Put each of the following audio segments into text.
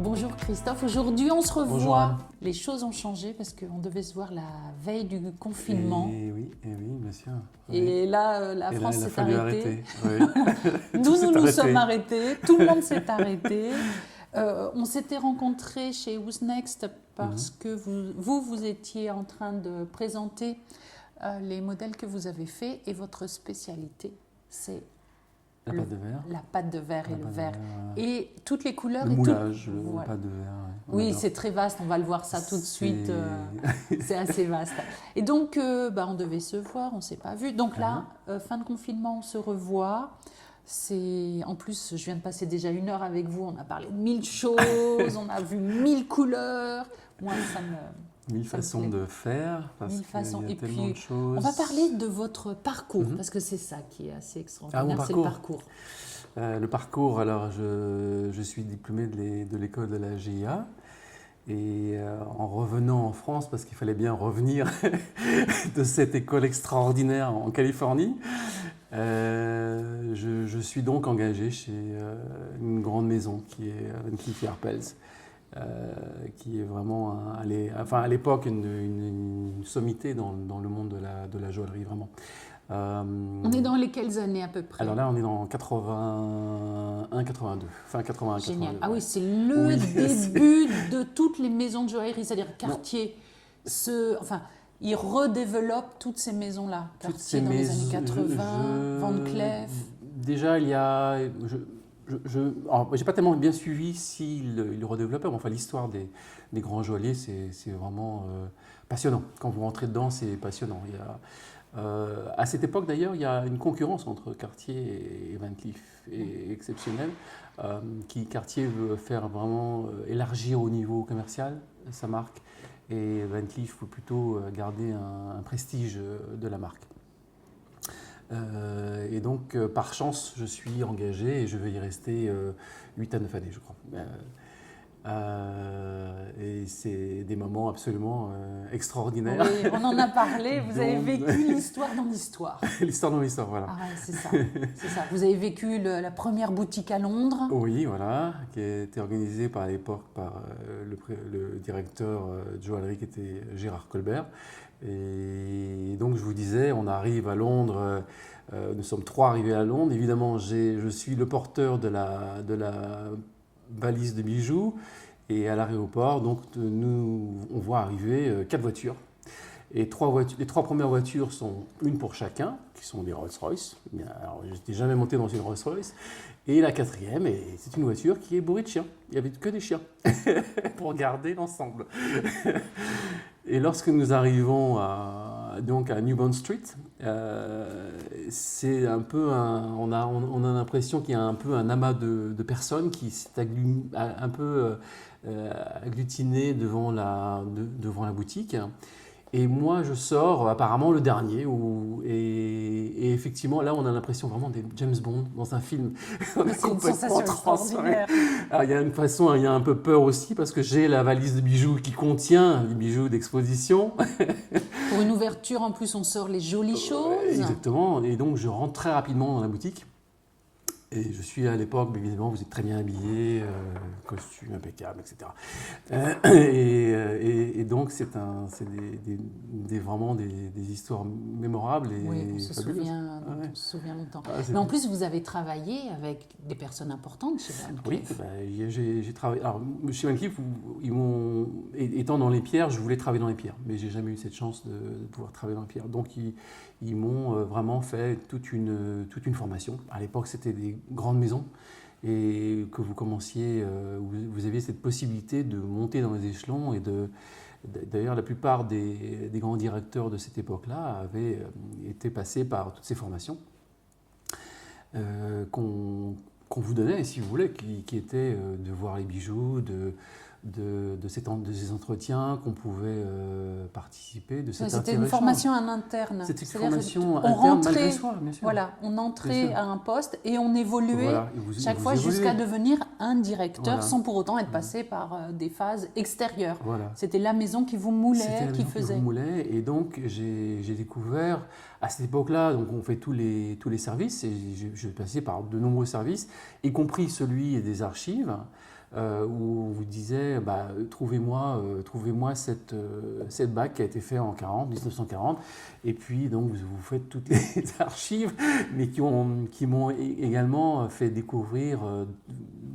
Bonjour Christophe, aujourd'hui on se revoit. Bonjour Anne. Les choses ont changé parce qu'on devait se voir la veille du confinement. Et oui, bien sûr. Et là, la France il a s'est fallu arrêtée. Oui. Nous sommes arrêtés, tout le monde s'est arrêté. On s'était rencontrés chez Who's Next parce que vous étiez en train de présenter les modèles que vous avez faits et votre spécialité, c'est la pâte de verre. La pâte de verre et le verre. Voilà. Et toutes les couleurs. Le et moulage, tout. la pâte de verre. Oui, c'est très vaste, on va le voir ça tout de suite. C'est assez vaste. Et donc, on devait se voir, on ne s'est pas vu. Donc là, fin de confinement, on se revoit. En plus, je viens de passer déjà 1 heure avec vous, on a parlé de 1000 choses, on a vu 1000 couleurs. Moi, ça me... 1000 façons de faire, parce 1000 façons. qu'il y a Et tellement puis, de choses. on va parler de votre parcours, parce que c'est ça qui est assez extraordinaire, c'est le parcours. Le parcours, alors je suis diplômé de l'école de la GIA. Et en revenant en France, parce qu'il fallait bien revenir de cette école extraordinaire en Californie, je suis donc engagé chez une grande maison qui est Van Cleef & Arpels, qui est vraiment, à l'époque, une sommité dans le monde de la joaillerie, vraiment. On est dans lesquelles années à peu près? Alors là, on est dans 81-82, fin 81-82. Génial. Ah oui, c'est le début de toutes les maisons de joaillerie, c'est-à-dire Cartier. Il redéveloppe toutes ces maisons-là. Cartier dans les années 80, Van Cleef. Déjà, il y a... Je n'ai pas tellement bien suivi s'il redéveloppait, mais enfin, l'histoire des grands joailliers, c'est vraiment passionnant. Quand vous rentrez dedans, c'est passionnant. À cette époque, d'ailleurs, il y a une concurrence entre Cartier et Van Cleef exceptionnelle. Cartier veut faire vraiment élargir au niveau commercial sa marque, et Van Cleef veut plutôt garder un prestige de la marque. Et donc, par chance, je suis engagé et je vais y rester 8 à 9 années, je crois. Et c'est des moments absolument extraordinaires. Oui, on en a parlé, vous avez vécu l'histoire dans l'histoire. L'histoire dans l'histoire, voilà. Ah ouais, c'est ça. Vous avez vécu la première boutique à Londres. Oui, voilà, qui a été organisée à l'époque par le directeur de joaillerie qui était Gérard Colbert. Et donc, je vous disais, on arrive à Londres, nous sommes 3 arrivés à Londres. Évidemment, je suis le porteur de la valise de bijoux, et à l'aéroport, donc on voit arriver 4 voitures. Et les 3 premières voitures sont une pour chacun, qui sont des Rolls-Royce. Alors, je n'étais jamais monté dans une Rolls-Royce. Et la 4e, c'est une voiture qui est bourrée de chiens. Il n'y avait que des chiens pour garder l'ensemble. Et lorsque nous arrivons à New Bond Street, c'est un peu on a l'impression qu'il y a un peu un amas de personnes qui s'est un peu agglutiné devant la boutique. Et moi, je sors apparemment le dernier. Et effectivement, là, on a l'impression vraiment d'être James Bond dans un film. C'est une sensation extraordinaire. Alors, il y a il y a un peu peur aussi parce que j'ai la valise de bijoux qui contient les bijoux d'exposition. Pour une ouverture, en plus, on sort les jolies choses. Exactement. Et donc, je rentre très rapidement dans la boutique. Et je suis à l'époque, évidemment, vous êtes très bien habillé, costume impeccable, etc. Et donc, c'est vraiment des histoires mémorables. Oui, on se souvient longtemps. Mais en plus, vous avez travaillé avec des personnes importantes chez Van Cleef. Oui, j'ai travaillé. Alors, chez Van Cleef, étant dans les pierres, je voulais travailler dans les pierres, mais j'ai jamais eu cette chance de pouvoir travailler dans les pierres. Donc, ils m'ont vraiment fait toute une formation. À l'époque, c'était des grandes maisons et que vous commenciez, vous aviez cette possibilité de monter dans les échelons. Et d'ailleurs, la plupart des grands directeurs de cette époque-là avaient été passés par toutes ces formations qu'on vous donnait, si vous voulez, qui étaient de voir les bijoux, de ces entretiens qu'on pouvait participer, de cet C'était une formation en interne. C'était une formation interne malgré soi, bien sûr. Voilà, on entrait à un poste et on évoluait chaque fois jusqu'à devenir un directeur sans pour autant être passé par des phases extérieures. Voilà. C'était la maison qui vous moulait, qui faisait. Et donc j'ai découvert à cette époque-là, donc on fait tous les services et je passais par de nombreux services, y compris celui des archives. où on vous disait trouvez-moi cette bague qui a été faite en 1940, et puis donc vous faites toutes les archives, mais qui m'ont également fait découvrir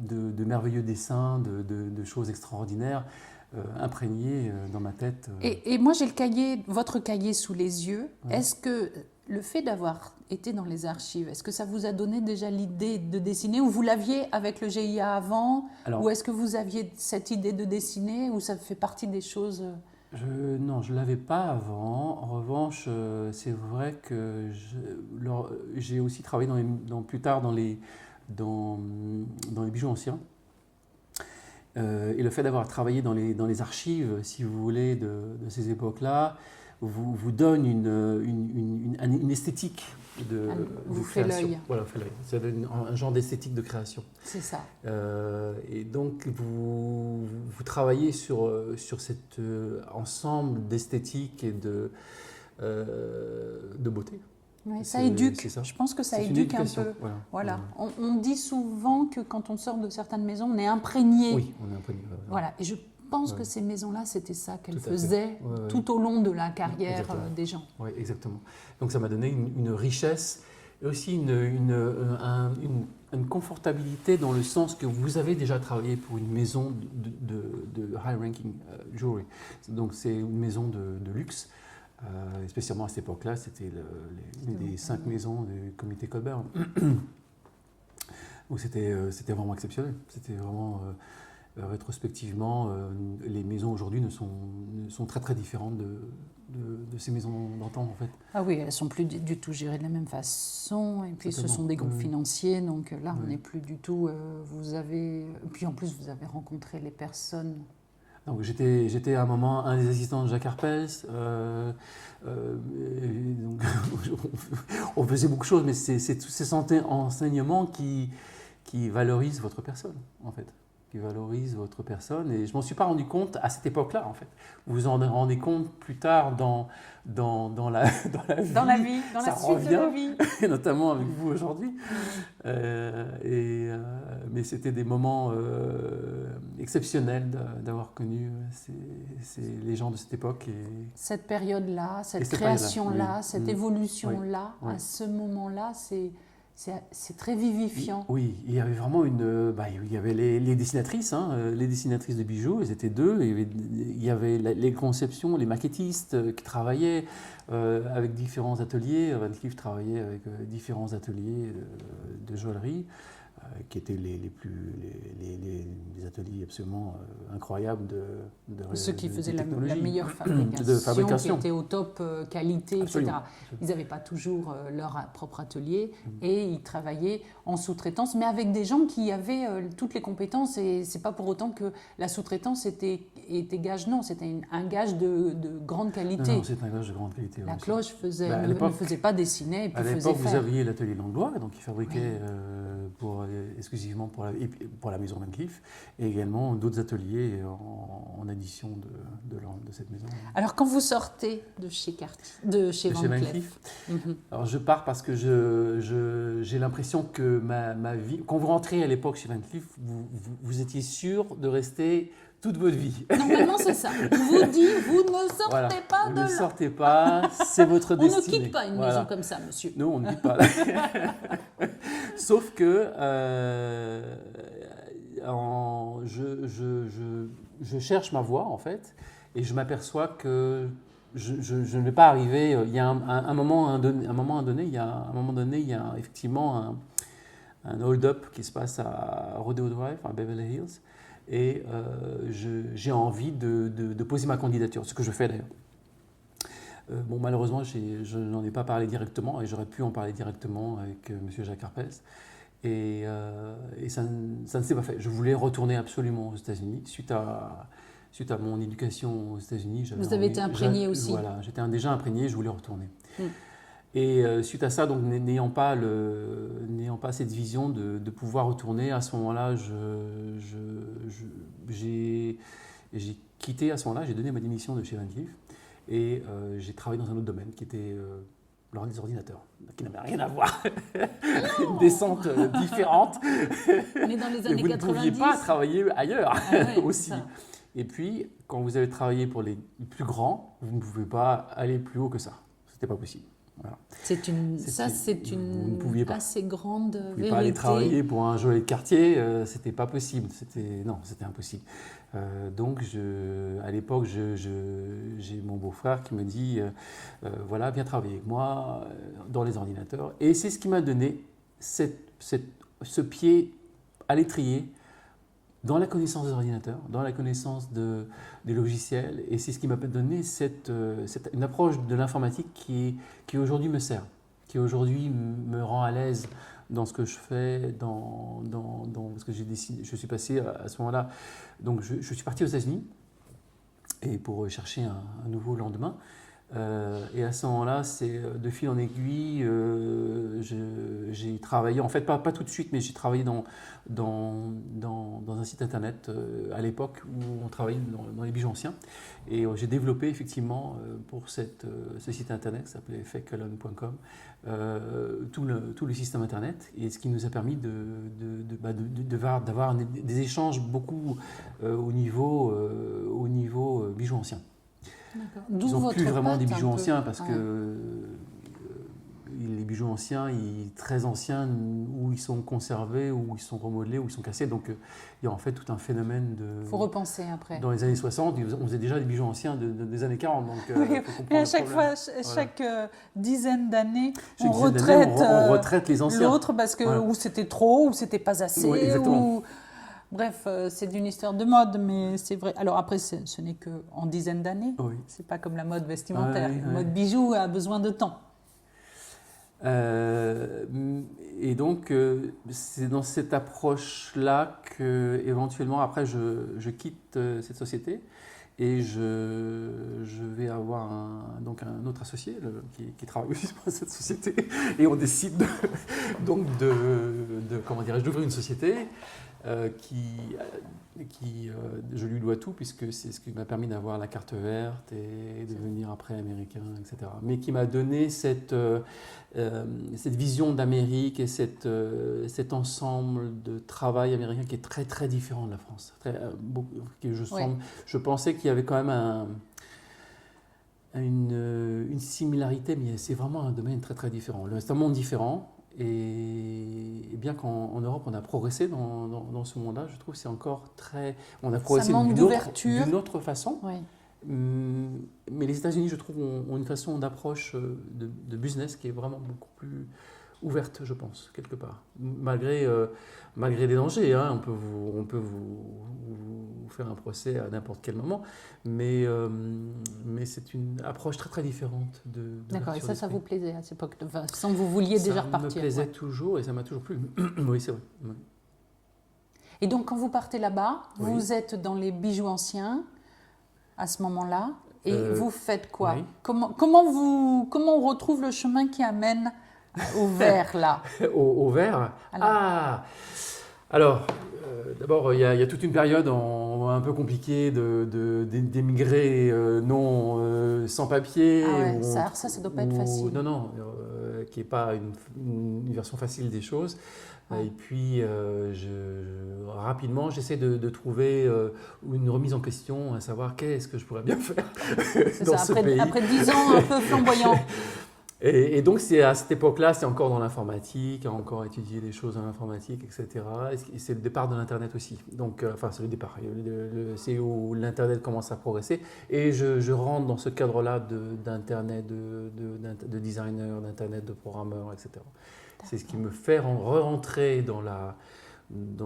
de merveilleux dessins, de choses extraordinaires. Imprégné dans ma tête. Et moi, j'ai votre cahier sous les yeux. Ouais. Est-ce que le fait d'avoir été dans les archives, est-ce que ça vous a donné déjà l'idée de dessiner, ou vous l'aviez avec le GIA avant, ou est-ce que vous aviez cette idée de dessiner, ou ça fait partie des choses? Non, je ne l'avais pas avant. En revanche, c'est vrai que j'ai aussi travaillé plus tard dans les bijoux anciens. Et le fait d'avoir travaillé dans les archives, si vous voulez, de ces époques-là, vous donne une esthétique de création. Voilà, fait l'œil. Ça donne un genre d'esthétique de création. C'est ça. Et donc, vous travaillez sur cet ensemble d'esthétique et de beauté. Oui, ça éduque. Je pense que ça éduque un peu. Voilà. On dit souvent que quand on sort de certaines maisons, on est imprégné. Oui, on est imprégné. Voilà. Et je pense que ces maisons-là, c'était ça qu'elles faisaient tout au long de la carrière des gens. Oui, exactement. Donc ça m'a donné une richesse et aussi une confortabilité, dans le sens que vous avez déjà travaillé pour une maison de high-ranking jewelry. Donc c'est une maison de luxe. Spécialement à cette époque-là, c'était une des 5 maisons du comité Colbert. Donc c'était vraiment exceptionnel. C'était vraiment, rétrospectivement, les maisons aujourd'hui sont très très différentes de ces maisons d'antan, en fait. Ah oui, elles ne sont plus du tout gérées de la même façon. Et puis ce sont des groupes financiers, donc là on n'est plus du tout. Puis en plus vous avez rencontré les personnes. Donc j'étais à un moment un des assistants de Jacques Arpels. Donc, on faisait beaucoup de choses, mais c'est tous ces enseignements qui valorisent votre personne, en fait. Qui valorisent votre personne. Et je ne m'en suis pas rendu compte à cette époque-là, en fait. Vous vous en rendez compte plus tard dans la vie. Dans la vie, dans ça la suite revient, de la vie. Notamment avec vous aujourd'hui. Mais c'était des moments exceptionnels d'avoir connu les gens de cette époque. Cette période-là, cette création-là, cette évolution-là, à ce moment-là, c'est très vivifiant. Oui, il y avait vraiment il y avait les dessinatrices, les dessinatrices de bijoux, elles étaient 2. Il y avait les conceptions, les maquettistes qui travaillaient avec différents ateliers. Van Cleef travaillait avec différents ateliers de joaillerie, qui étaient les ateliers absolument incroyables ceux qui faisaient la meilleure fabrication, qui était au top qualité, absolument. Etc. Ils n'avaient pas toujours leur propre atelier et ils travaillaient en sous-traitance, mais avec des gens qui avaient toutes les compétences. Et c'est pas pour autant que la sous-traitance était gage, non, c'était un gage de grande qualité. Non, c'est un gage de grande qualité. La cloche ne faisait pas dessiner, et puis faisait faire. À l'époque, vous aviez l'atelier Langlois, donc qui fabriquait exclusivement pour la maison Van Cleef, et également d'autres ateliers en addition de cette maison. Alors, quand vous sortez de chez Van Cleef, alors je pars parce que j'ai l'impression que ma vie, quand vous rentrez à l'époque chez Van Cleef, vous étiez sûr de rester toute votre vie. Normalement, c'est ça. On vous dit, vous ne sortez pas de là. Vous ne sortez pas, c'est votre destinée. On ne quitte pas une maison comme ça, monsieur. Non, on ne quitte pas. Sauf que je cherche ma voie, en fait, et je m'aperçois que je ne vais pas arriver. Il y a un moment donné, il y a effectivement un hold-up qui se passe à Rodeo Drive, à Beverly Hills. Et j'ai envie de poser ma candidature, ce que je fais d'ailleurs. Malheureusement, je n'en ai pas parlé directement, et j'aurais pu en parler directement avec M. Jacques Arpels. Et ça ne s'est pas fait. Je voulais retourner absolument aux États-Unis suite à mon éducation aux États-Unis. Vous avez été imprégné aussi. Voilà, j'étais déjà imprégné, je voulais retourner. Et suite à ça, donc n'ayant pas cette vision de pouvoir retourner, à ce moment-là, j'ai quitté à ce moment-là, j'ai donné ma démission de chez Van Cleef, et j'ai travaillé dans un autre domaine qui était les ordinateurs, qui n'avaient rien à voir, une descente différente. On est dans les années 90. Vous ne pouviez pas travailler ailleurs aussi. Ça. Et puis, quand vous avez travaillé pour les plus grands, vous ne pouvez pas aller plus haut que ça. Ce n'était pas possible. Voilà. C'est une vous ne pouviez pas. assez grande vérité. Vous ne pouviez pas aller travailler pour un joaillier de quartier, c'était pas possible. C'était impossible. Donc, à l'époque, j'ai mon beau-frère qui me dit voilà, viens travailler avec moi dans les ordinateurs. Et c'est ce qui m'a donné ce pied à l'étrier dans la connaissance des ordinateurs, dans la connaissance des logiciels. Et c'est ce qui m'a donné une approche de l'informatique qui aujourd'hui me sert, qui aujourd'hui me rend à l'aise dans ce que je fais, parce que je suis passé à ce moment-là. Donc je suis parti aux États-Unis et pour chercher un nouveau lendemain. Et à ce moment-là, c'est de fil en aiguille, j'ai travaillé, en fait pas tout de suite, mais j'ai travaillé dans un site internet à l'époque où on travaillait dans les bijoux anciens. Et j'ai développé effectivement pour ce site internet qui s'appelait fakealone.com tout le système internet, et ce qui nous a permis d'avoir des échanges beaucoup au niveau bijoux anciens. Ils n'ont plus vraiment des bijoux anciens parce que les bijoux anciens, très anciens, où ils sont conservés, où ils sont remodelés, où ils sont cassés. Donc il y a en fait tout un phénomène de... Il faut repenser après. Dans les années 60, on faisait déjà des bijoux anciens des années 40. Donc, oui, mais à chaque fois, chaque dizaine d'années, on retraite les anciens. L'autre parce que ou c'était trop, ou c'était pas assez. Oui, exactement. Bref, c'est une histoire de mode, mais c'est vrai. Alors après, ce n'est qu'en dizaines d'années. Oui. C'est pas comme la mode vestimentaire. La mode bijoux a besoin de temps. Et donc, c'est dans cette approche-là que, éventuellement, après, je quitte cette société et je vais avoir un autre associé qui travaille aussi pour cette société, et on décide d'ouvrir une société qui je lui dois tout, puisque c'est ce qui m'a permis d'avoir la carte verte et de devenir après américain, etc. Mais qui m'a donné cette vision d'Amérique et cet ensemble de travail américain qui est très très différent de la France. Je pensais qu'il y avait quand même une similarité, mais c'est vraiment un domaine très très différent. C'est un monde différent. Et bien qu'en Europe, on a progressé dans ce monde-là, je trouve que c'est encore très... On a progressé d'une autre façon. Oui. Mais les États-Unis, je trouve, ont une façon d'approche de business qui est vraiment beaucoup plus ouverte, je pense, quelque part. Malgré des dangers, hein, on peut vous faire un procès à n'importe quel moment, mais c'est une approche très très différente de D'accord, et ça vous plaisait à cette époque, sans que vous vouliez déjà repartir. Ça me plaisait toujours, et ça m'a toujours plu. Oui, c'est vrai. Oui. Et donc, quand vous partez là-bas, vous êtes dans les bijoux anciens à ce moment-là, et vous faites quoi? Oui. Comment on retrouve le chemin qui amène au verre, là? Au verre? Alors, d'abord, il y a toute une période un peu compliquée d'émigrés sans papier. Ah ouais, ça doit pas être facile. Non, qui n'est pas une version facile des choses. Ouais. Et puis, rapidement, j'essaie de trouver une remise en question, à savoir qu'est-ce que je pourrais bien faire dans ce pays. Après 10 ans un peu flamboyants. Et donc, c'est à cette époque-là, c'est encore dans l'informatique, encore étudier des choses dans l'informatique, etc. Et c'est le départ de l'Internet aussi. Donc, c'est le départ. C'est où l'Internet commence à progresser. Et je rentre dans ce cadre-là d'Internet, de designer, d'Internet, de programmeur, etc. C'est ce qui me fait re-rentrer dans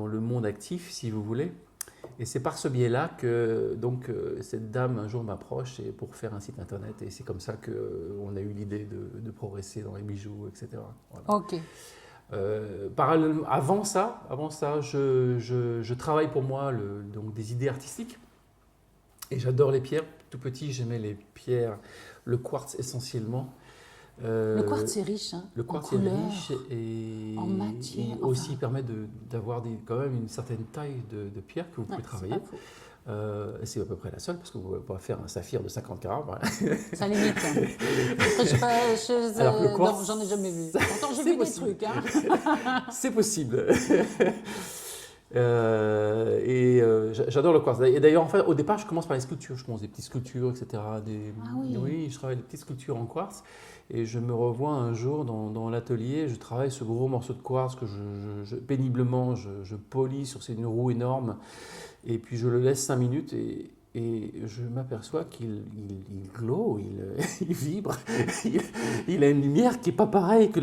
le monde actif, si vous voulez. Et c'est par ce biais-là que cette dame un jour m'approche pour faire un site internet. Et c'est comme ça qu'on a eu l'idée de progresser dans les bijoux, etc. Voilà. Ok. Parallèlement, avant ça, je travaille pour moi des idées artistiques. Et j'adore les pierres. Tout petit, j'aimais les pierres, le quartz essentiellement. Le quartz c'est riche, hein, le en quartz est couleurs, riche et, en matière. et aussi permet d'avoir quand même une certaine taille de pierre que vous pouvez travailler. C'est pas faux. C'est à peu près la seule, parce que vous pouvez faire un saphir de 50 carats. Voilà. Ça limite. Après, Alors que le quartz, non, j'en ai jamais vu. Pourtant, j'ai vu des trucs. Hein. C'est possible. J'adore le quartz. Et d'ailleurs, en fait, au départ, je commence par les sculptures. Je commence des petites sculptures, etc. Ah oui. Oui, je travaille des petites sculptures en quartz. Et je me revois un jour dans l'atelier. Je travaille ce gros morceau de quartz que péniblement, je polis sur une roue énorme. Et puis, je le laisse 5 minutes et je m'aperçois qu'il glow, il vibre. Il a une lumière qui n'est pas pareille que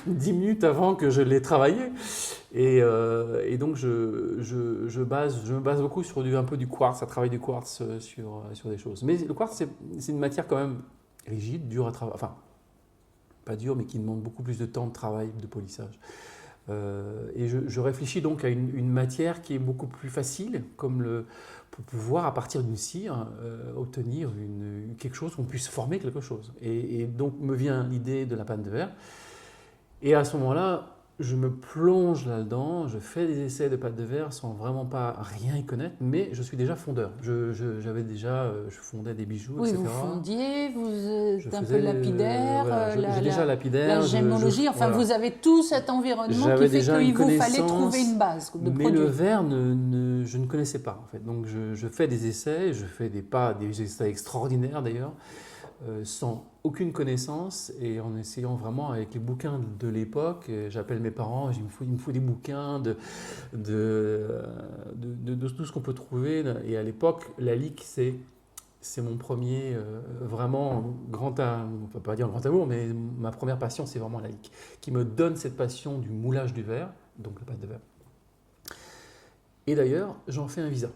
10 minutes avant que je l'ai travaillé. Et donc, je me base beaucoup sur un peu du quartz, à travailler du quartz sur des choses. Mais le quartz, c'est une matière quand même rigide, dure à travailler. Enfin, pas dure, mais qui demande beaucoup plus de temps de travail, de polissage. Et je réfléchis donc à une matière qui est beaucoup plus facile, pour pouvoir, à partir d'une cire, obtenir quelque chose, qu'on puisse former quelque chose. Et donc me vient l'idée de la pâte de verre. Et à ce moment-là, je me plonge là-dedans, je fais des essais de pâte de verre sans vraiment pas rien y connaître, mais je suis déjà fondeur. Je fondais des bijoux, oui, etc. vous fondiez, vous êtes un peu faisais, lapidaire, voilà, j'ai déjà lapidaire. la gémologie, enfin voilà. vous avez tout cet environnement qui fait qu'il vous fallait trouver une base de mais produit. le verre, je ne connaissais pas en fait. Donc je fais des essais, je fais des essais extraordinaires d'ailleurs, sans aucune connaissance et en essayant vraiment avec les bouquins de l'époque. J'appelle mes parents, il me faut des bouquins de tout ce qu'on peut trouver. Et à l'époque, la lique, c'est mon premier vraiment grand amour, on ne peut pas dire grand amour, mais ma première passion, c'est vraiment la lique, qui me donne cette passion du moulage du verre, donc la pâte de verre. Et d'ailleurs, j'en fais un visa.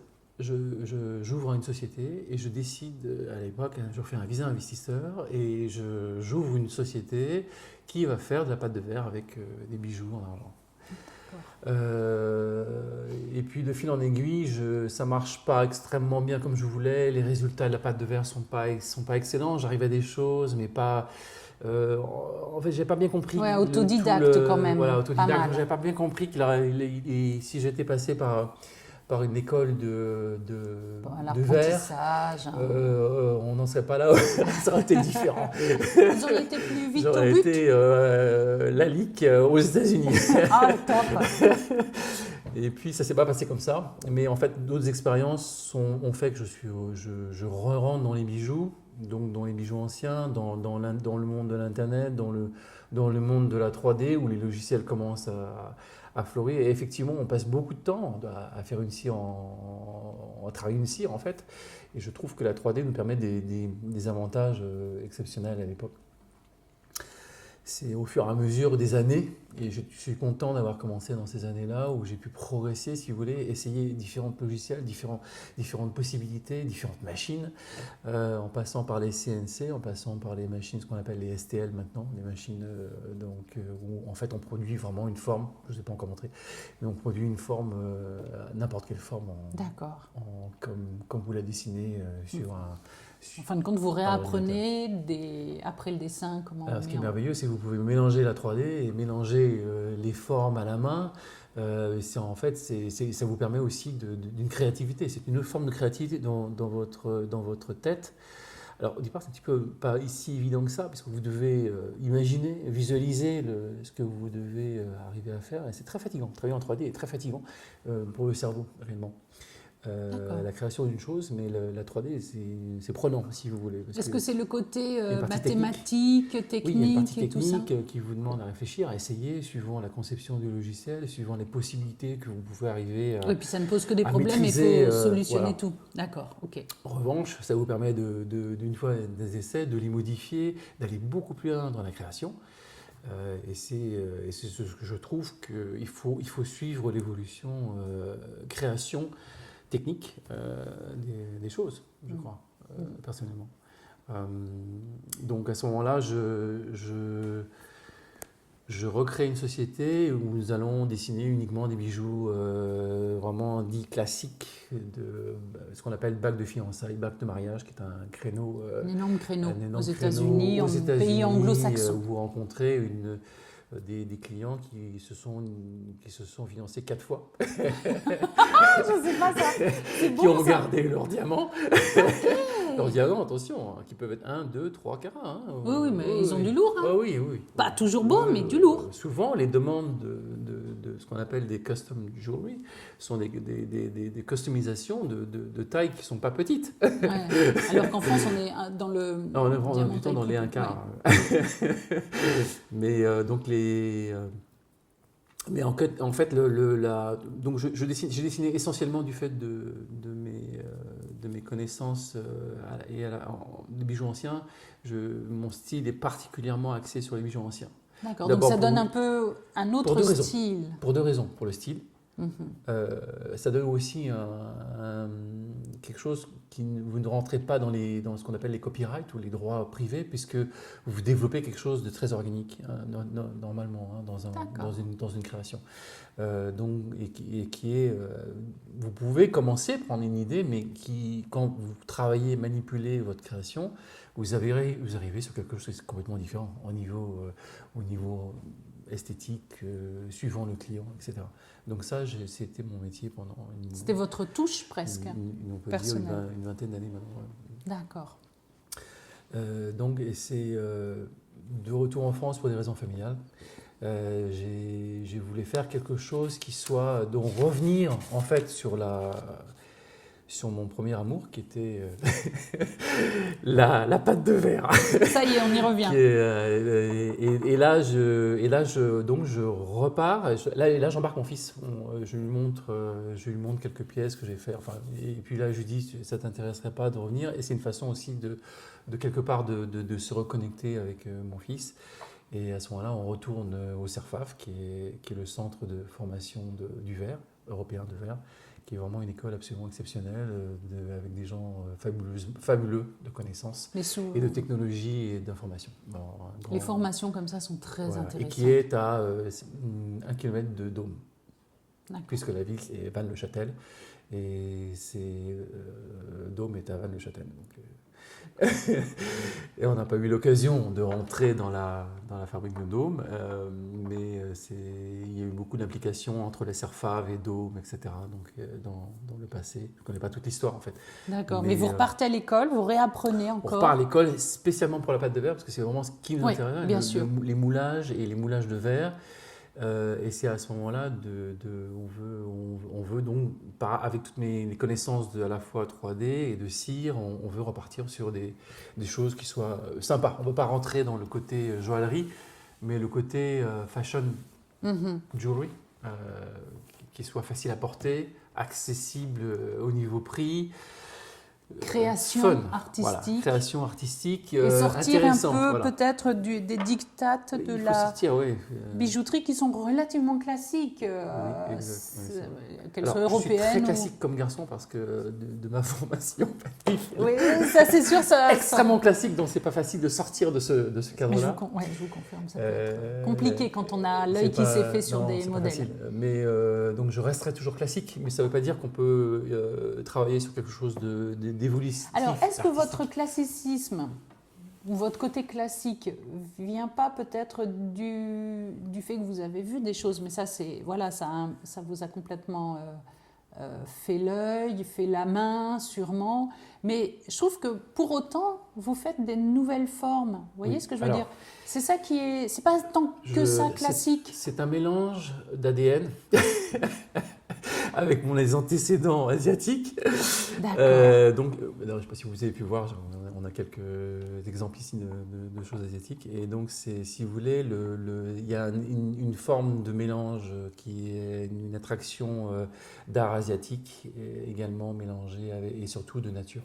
J'ouvre une société et je décide, à l'époque, je fais un visa investisseur et j'ouvre une société qui va faire de la pâte de verre avec des bijoux en argent. Et puis de fil en aiguille, ça ne marche pas extrêmement bien comme je voulais. Les résultats de la pâte de verre ne sont pas excellents. J'arrive à des choses, mais pas... en fait, je n'ai pas bien compris. Ouais, autodidacte quand même. Voilà, autodidacte. Je n'avais pas bien compris si j'étais passé par une école de verre, on n'en serait pas là, ça aurait été différent. Vous auriez été plus vite J'aurais au but. été Lalique aux États-Unis. Ah, top. Et puis ça ne s'est pas passé comme ça, mais en fait d'autres expériences ont fait que je rentre dans les bijoux, donc dans les bijoux anciens, dans le monde de l'internet, dans le monde de la 3D où les logiciels commencent à fleurir. Et effectivement, on passe beaucoup de temps à faire une cire, à travailler une cire en fait. Et je trouve que la 3D nous permet des avantages exceptionnels à l'époque. C'est au fur et à mesure des années, et je suis content d'avoir commencé dans ces années-là où j'ai pu progresser, si vous voulez, essayer différents logiciels, différentes possibilités, différentes machines, en passant par les CNC, en passant par les machines, ce qu'on appelle les STL maintenant, les machines où en fait on produit vraiment une forme, je ne sais pas encore montrer, mais on produit une forme, n'importe quelle forme, comme vous la dessinez sur un... En fin de compte, vous réapprenez après le dessin comment. Alors, ce qui est merveilleux, c'est que vous pouvez mélanger la 3D et mélanger les formes à la main. En fait, ça vous permet aussi d'une créativité. C'est une autre forme de créativité dans votre tête. Alors, au départ, c'est un petit peu pas si évident que ça, parce que vous devez imaginer, visualiser ce que vous devez arriver à faire. Et c'est très fatigant. Travailler en 3D est très fatigant pour le cerveau, réellement. La création d'une chose, mais la 3D, c'est prenant, si vous voulez. Est-ce que c'est le côté mathématique, technique, oui, il y a une partie et tout ça qui vous demande à réfléchir, à essayer, suivant la conception du logiciel, suivant les possibilités que vous pouvez arriver à. Oui, puis ça ne pose que des problèmes, il faut solutionner tout. D'accord, ok. En revanche, ça vous permet, d'une fois des essais, de les modifier, d'aller beaucoup plus loin dans la création. Et c'est ce que je trouve qu'il faut suivre l'évolution création technique des choses, je crois, personnellement. Donc à ce moment-là, je je recrée une société où nous allons dessiner uniquement des bijoux vraiment dits classiques, ce qu'on appelle bague de fiançailles, bague de mariage, qui est un créneau, Un énorme créneau un énorme aux créneau États-Unis, en pays anglo-saxon. où vous rencontrez des clients qui se sont financés 4 fois, Je sais pas ça. C'est qui beau, ont ça. gardé leur diamant. Leurs diamants, attention, qui peuvent être 1, 2, 3 carats. Oui, mais ils ont du lourd. Ah oui, oui. Pas toujours beau, mais du lourd. Souvent, les demandes de ce qu'on appelle des custom jewelry sont des customisations de tailles qui ne sont pas petites. Ouais. Alors qu'en France, on est dans le. Non, on est vraiment diamant plutôt dans taille les 1 coupe. quart. Mais donc mais en fait, donc j'ai dessiné essentiellement du fait de mes connaissances des bijoux anciens. Mon style est particulièrement axé sur les bijoux anciens. D'accord, donc ça donne un peu un autre style. Pour 2 raisons. Pour le style, Mhm. ça donne aussi quelque chose vous ne rentrez pas dans ce qu'on appelle les copyrights ou les droits privés, puisque vous développez quelque chose de très organique, normalement, dans une création. Vous pouvez commencer à prendre une idée, mais quand vous travaillez, manipulez votre création, vous arrivez sur quelque chose de complètement différent au niveau esthétique, suivant le client, etc. Donc ça, c'était mon métier pendant C'était votre touche presque, on peut personnelle. dire une vingtaine d'années maintenant. D'accord. Donc c'est de retour en France pour des raisons familiales. J'ai voulu faire quelque chose qui soit, donc revenir en fait sur mon premier amour, qui était la pâte de verre. Ça y est, on y revient. Et là, je repars. Là, j'embarque mon fils. Je lui montre quelques pièces que j'ai fait. Enfin, et puis là, je lui dis, ça t'intéresserait pas de revenir. Et c'est une façon aussi de quelque part de se reconnecter avec mon fils. Et à ce moment-là, on retourne au CERFAF, qui est le centre de formation du verre, européen de verre, qui est vraiment une école absolument exceptionnelle, avec des gens fabuleux de connaissances et de technologie et d'information. Les formations comme ça sont très intéressantes. Et qui est à 1 kilomètre de Dôme, puisque la ville est Vannes-le-Châtel, et Dôme est à Vannes-le-Châtel. Et on n'a pas eu l'occasion de rentrer dans la fabrique de Dôme, mais il y a eu beaucoup d'implications entre les CERFAV et Dôme, etc. Donc, dans le passé, je ne connais pas toute l'histoire en fait. D'accord, mais vous repartez à l'école, vous réapprenez encore. On repart à l'école spécialement pour la pâte de verre, parce que c'est vraiment ce qui nous intéresse, bien sûr. les moulages et les moulages de verre. Et c'est à ce moment-là on veut donc, avec toutes mes connaissances à la fois 3D et de cire, on veut repartir sur des choses qui soient sympas. On ne veut pas rentrer dans le côté joaillerie, mais le côté fashion jewelry, qui soit facile à porter, accessible au niveau prix. Création artistique. Voilà, création artistique, et sortir un peu voilà. peut-être des dictates de la bijouterie qui sont relativement classiques, qu'elles soient européennes. Je suis très classique comme garçon parce que de ma formation. Oui, ça c'est sûr. Extrêmement classique, donc c'est pas facile de sortir de ce cadre-là. Je vous confirme, ça peut être compliqué quand on a l'œil qui s'est fait sur des modèles. Mais donc je resterai toujours classique, mais ça ne veut pas dire qu'on peut travailler sur quelque chose d'évolutif. Alors, est-ce que votre classicisme ou votre côté classique vient pas peut-être du fait que vous avez vu des choses, mais ça vous a complètement fait l'œil, fait la main, sûrement. Mais je trouve que pour autant, vous faites des nouvelles formes. Vous voyez ce que je veux dire ? C'est ça qui est. C'est pas tant que ça classique. C'est un mélange d'ADN. Avec les antécédents asiatiques. D'accord. Donc, je ne sais pas si vous avez pu voir, on a quelques exemples ici de choses asiatiques. Et donc, si vous voulez, il y a une forme de mélange qui est une attraction d'art asiatique, également mélangée et surtout de nature.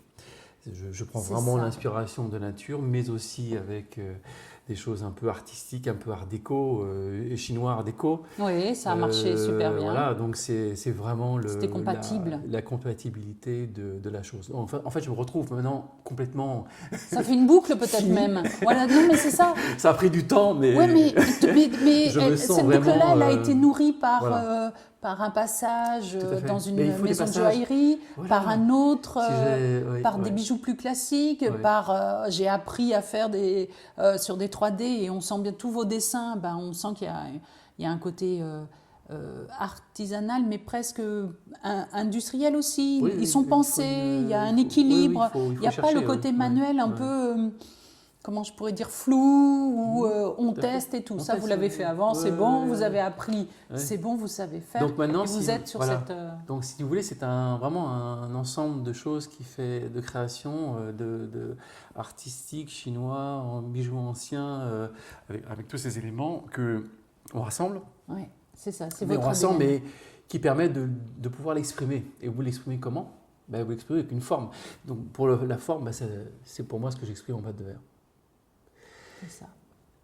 Je prends vraiment l'inspiration de nature, mais aussi avec des choses un peu artistiques, un peu art déco, et chinois art déco. Oui, ça a marché super bien. Voilà, donc c'est vraiment C'était compatible. la compatibilité de la chose. En fait, je me retrouve maintenant complètement... Ça fait une boucle peut-être même. Voilà, non mais c'est ça. Ça a pris du temps, mais, Oui, mais je me sens cette vraiment... boucle-là, elle a été nourrie par, voilà. par un passage Tout à fait. dans une Mais il faut des maison de passages. joaillerie, Voilà. par un autre, Oui, par des ouais. bijoux plus classiques, Ouais. par j'ai appris à faire sur des 3D et on sent bien tous vos dessins, ben, on sent il y a un côté artisanal, mais presque industriel aussi. Oui, Ils sont il faut pensés, il y a un oui, équilibre, oui, il n'y a pas le chercher, côté oui. manuel un Ouais. peu... comment je pourrais dire, flou, où on tout à fait. teste et tout. On Ça, teste, vous l'avez fait avant, ouais, c'est bon, ouais, vous ouais. avez appris, Ouais. c'est bon, vous savez faire. Donc maintenant, et vous êtes sur voilà. cette... Donc si vous voulez, c'est vraiment un ensemble de choses qui fait de création, de artistique, chinois, en bijoux anciens, avec tous ces éléments que on rassemble. Oui, c'est ça, c'est Mais on votre rassemble ADN. et qui permet de pouvoir l'exprimer. Et vous l'exprimez comment? Ben, vous l'exprimez avec une forme. Donc pour la forme, ben, c'est pour moi ce que j'exprime en pâte de verre. C'est ça.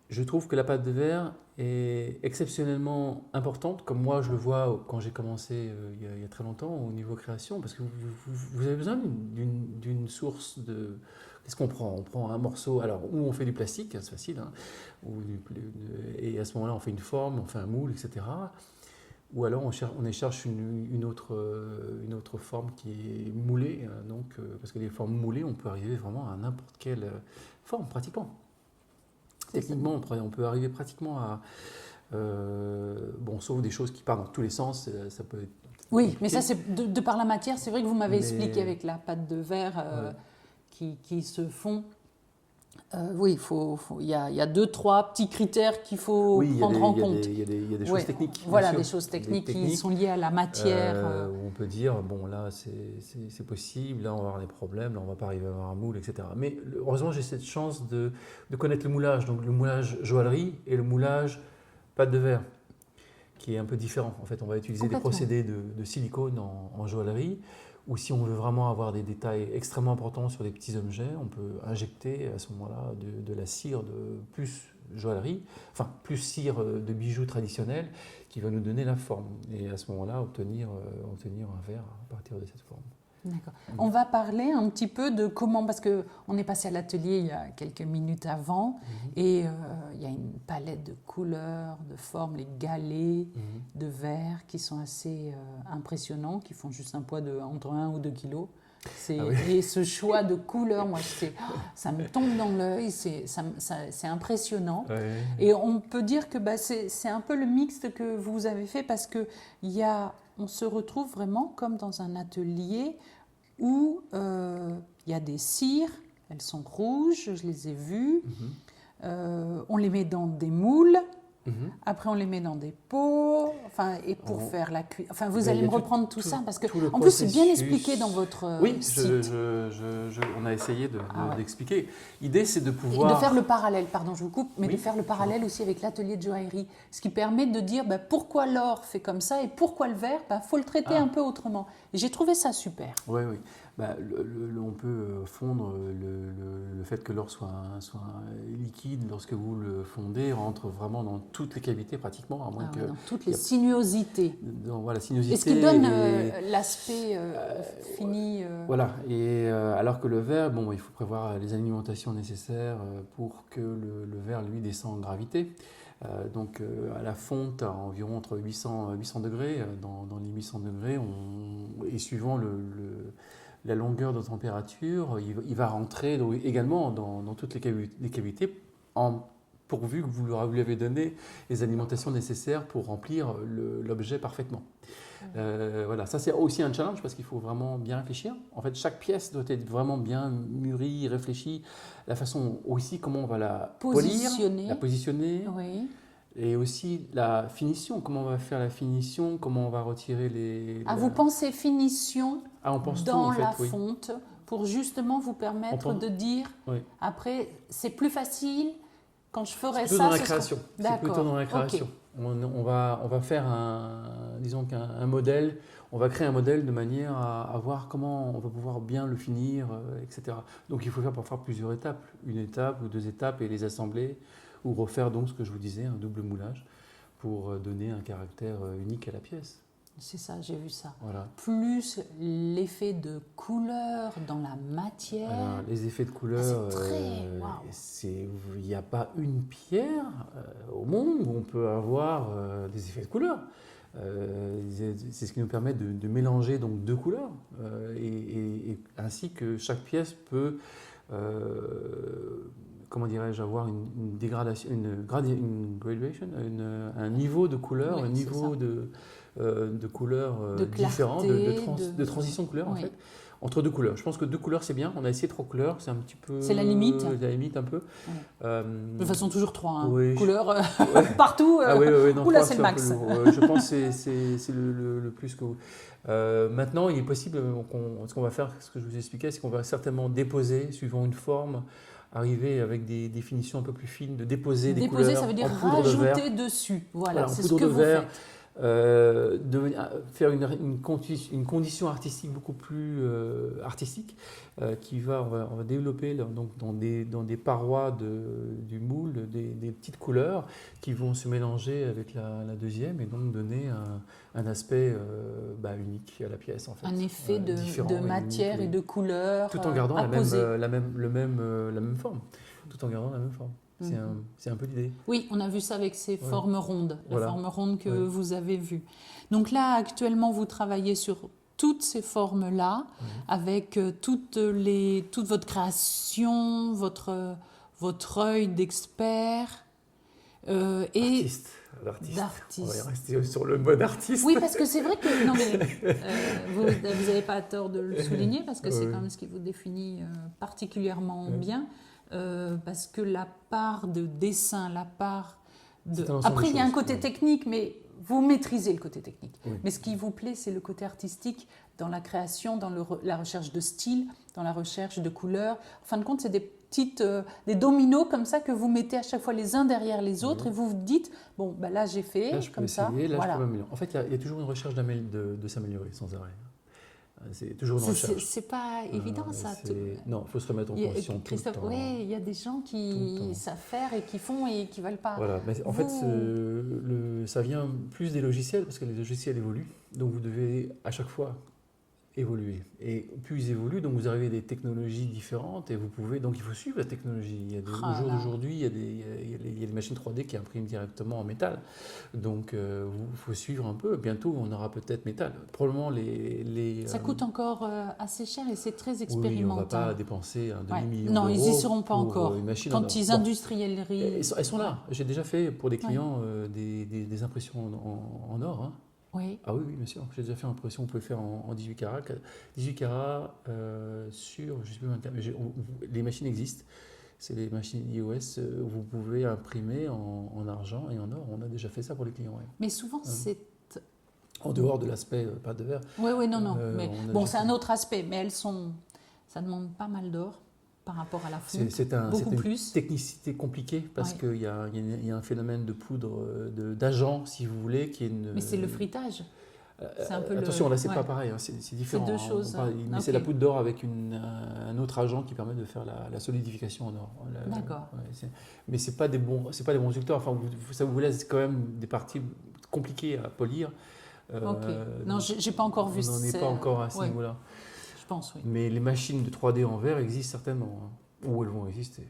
Je trouve que la pâte de verre est exceptionnellement importante, comme moi je le vois quand j'ai commencé il y a très longtemps au niveau création, parce que vous avez besoin d'une source de... Qu'est-ce qu'on prend? On prend un morceau, alors où on fait du plastique, c'est facile, hein, et à ce moment-là on fait une forme, on fait un moule, etc. Ou alors on cherche une autre forme qui est moulée, parce que les formes moulées, on peut arriver vraiment à n'importe quelle forme, pratiquement. Techniquement, on peut arriver pratiquement à... sauf des choses qui partent dans tous les sens, ça peut être... Oui, mais ça, c'est de par la matière, c'est vrai que vous m'avez Mais- expliqué avec la pâte de verre Ouais. qui se font. Oui, il y a deux, trois petits critères qu'il faut Oui, prendre en compte. il y a des choses Ouais, techniques. bien voilà, sûr. des choses techniques qui techniques, sont liées à la matière. où on peut dire, bon là c'est possible, là on va avoir des problèmes, là on va pas arriver à avoir un moule, etc. Mais heureusement j'ai cette chance de connaître le moulage, donc le moulage joaillerie et le moulage pâte de verre, qui est un peu différent. En fait, on va utiliser des Complètement. procédés de silicone en joaillerie, ou si on veut vraiment avoir des détails extrêmement importants sur des petits objets, on peut injecter à ce moment-là de la cire de plus joaillerie, enfin plus cire de bijoux traditionnels, qui va nous donner la forme. Et à ce moment-là, obtenir un verre à partir de cette forme. D'accord. On va parler un petit peu de comment, parce qu'on est passé à l'atelier il y a quelques minutes avant, et il y a une palette de couleurs, de formes, les galets de verre qui sont assez impressionnants, qui font juste un poids entre 1 ou 2 kilos. Ah oui. Et ce choix de couleurs, moi, ça me tombe dans l'œil, c'est impressionnant. Ouais. Et on peut dire que c'est un peu le mixte que vous avez fait parce que on se retrouve vraiment comme dans un atelier où il y a des cires, elles sont rouges, je les ai vues. On les met dans des moules. Après, on les met dans des pots, et pour faire la cuisson. Enfin, vous allez me reprendre tout ça parce que, en plus, c'est bien expliqué dans votre site. On a essayé ouais. d'expliquer. L'idée, c'est de Et pouvoir... de faire le parallèle, pardon, je vous coupe, mais Oui, de faire le parallèle aussi avec l'atelier de joaillerie. Ce qui permet de dire pourquoi l'or fait comme ça et pourquoi le verre, faut le traiter un peu autrement. Et j'ai trouvé ça super. Oui, oui. On peut fondre le fait que l'or soit liquide lorsque vous le fondez, rentre vraiment dans toutes les cavités pratiquement, à moins que... Dans toutes les sinuosités. Voilà, sinuosité. Et ce qui donne l'aspect fini. Voilà, et alors que le verre, il faut prévoir les alimentations nécessaires pour que le verre, lui, descend en gravité. À la fonte, à environ entre 800 degrés, dans les 800 degrés, et suivant la longueur de température, il va rentrer également dans toutes les cavités, pourvu que vous lui avez donné les alimentations nécessaires pour remplir l'objet parfaitement. Voilà, ça c'est aussi un challenge parce qu'il faut vraiment bien réfléchir. En fait, chaque pièce doit être vraiment bien mûrie, réfléchie. La façon aussi comment on va la Positionner. polir, la positionner. Oui. Et aussi la finition, comment on va faire la finition, comment on va retirer vous pensez finition on pense dans tout, en fait, la oui. fonte pour justement vous permettre de dire, après, c'est plus facile quand je ferai ça. Dans la création. C'est plutôt dans la création. Okay. On va faire un modèle, on va créer un modèle de manière à voir comment on va pouvoir bien le finir, etc. Donc il faut faire parfois plusieurs étapes, une étape ou deux étapes et les assembler, ou refaire donc ce que je vous disais, un double moulage pour donner un caractère unique à la pièce. C'est ça, j'ai vu ça. Voilà. Plus l'effet de couleur dans la matière. Alors, les effets de couleur, il n'y a pas une pierre au monde où on peut avoir des effets de couleur. C'est ce qui nous permet de mélanger donc deux couleurs et ainsi que chaque pièce peut, comment dirais-je, avoir une dégradation, une gradation, un niveau de couleur, Oui, un niveau de couleurs différents, de transition de couleur en fait, entre deux couleurs. Je pense que deux couleurs c'est bien. On a essayé trois couleurs, c'est un petit peu. C'est la limite. La limite un peu. Ouais. De toute façon toujours trois. Hein. Oui, couleurs partout. Non, Oula, c'est le max. Je pense que c'est le plus que. Maintenant, il est possible. Ce qu'on va faire, ce que je vous expliquais, c'est qu'on va certainement déposer suivant une forme. Arriver avec des définitions un peu plus fines, de déposer des couleurs. Déposer, ça veut dire rajouter dessus. Voilà, c'est ce que vous faites. Faire une condition artistique beaucoup plus artistique on va développer donc, dans des parois du moule des petites couleurs qui vont se mélanger avec la deuxième et donc donner un aspect unique à la pièce en fait. Un effet de matière et de couleur tout en gardant la même forme, tout en gardant la même forme. C'est un peu l'idée. Oui, on a vu ça avec ces formes rondes, la forme ronde que vous avez vue. Donc là, actuellement, vous travaillez sur toutes ces formes-là, avec toute votre création, votre œil d'expert et d'artiste. On va rester sur le mode artiste. Oui, parce que c'est vrai que non, mais, vous n'avez pas tort de le souligner, parce que c'est quand même ce qui vous définit particulièrement bien. Parce que la part de dessin, la part de... Après, il y a un côté technique, mais vous maîtrisez le côté technique. Oui. Mais ce qui vous plaît, c'est le côté artistique dans la création, dans la recherche de style, dans la recherche de couleurs. En fin de compte, c'est des dominos comme ça que vous mettez à chaque fois les uns derrière les autres et vous vous dites, bon, ben là j'ai fait, là, je comme peux essayer, ça. Là, je peux m'améliorer. En fait, il y a toujours une recherche de s'améliorer sans arrêt. C'est toujours une recherche. C'est pas évident ça. Non, il faut se remettre en question tout le temps. Oui, il y a des gens qui savent faire et qui font et qui ne veulent pas. Voilà, mais en fait, ça vient plus des logiciels parce que les logiciels évoluent. Donc vous devez à chaque fois évoluer. Et plus ils évoluent, donc vous arrivez à des technologies différentes et vous pouvez. Donc il faut suivre la technologie. Au jour d'aujourd'hui, il y a des machines 3D qui impriment directement en métal. Donc il faut suivre un peu. Bientôt, on aura peut-être métal. Probablement ça coûte encore assez cher et c'est très expérimental. Oui, on ne va pas dépenser un demi-million d'euros. Non, ils n'y seront pas encore. Quand ils industrialisent. Elles sont là. J'ai déjà fait pour des clients des impressions en or. Hein. Oui. Ah oui, bien sûr. J'ai déjà fait une impression, on peut le faire en 18 carats. 18 carats sur, je sais plus, les machines existent. C'est les machines iOS, vous pouvez imprimer en argent et en or. On a déjà fait ça pour les clients. Ouais. Mais souvent, c'est... En dehors de l'aspect pâte de verre. Oui, non. Mais bon, c'est un autre aspect, mais ça demande pas mal d'or. Par rapport à la fonte, c'est une technicité compliquée parce qu'il y a un phénomène de poudre, d'agent, si vous voulez, qui est une... Mais c'est le frittage. Attention, là, c'est pas pareil, hein, c'est différent. C'est deux choses. Mais c'est la poudre d'or avec un autre agent qui permet de faire la solidification en or. D'accord. Mais c'est pas des bons résultats. Enfin, ça vous laisse quand même des parties compliquées à polir. Ok. Non, j'ai pas encore vu ça. On n'en est pas encore à ce niveau-là. Pense, oui. Mais les machines de 3D en verre existent certainement, hein, ou elles vont exister.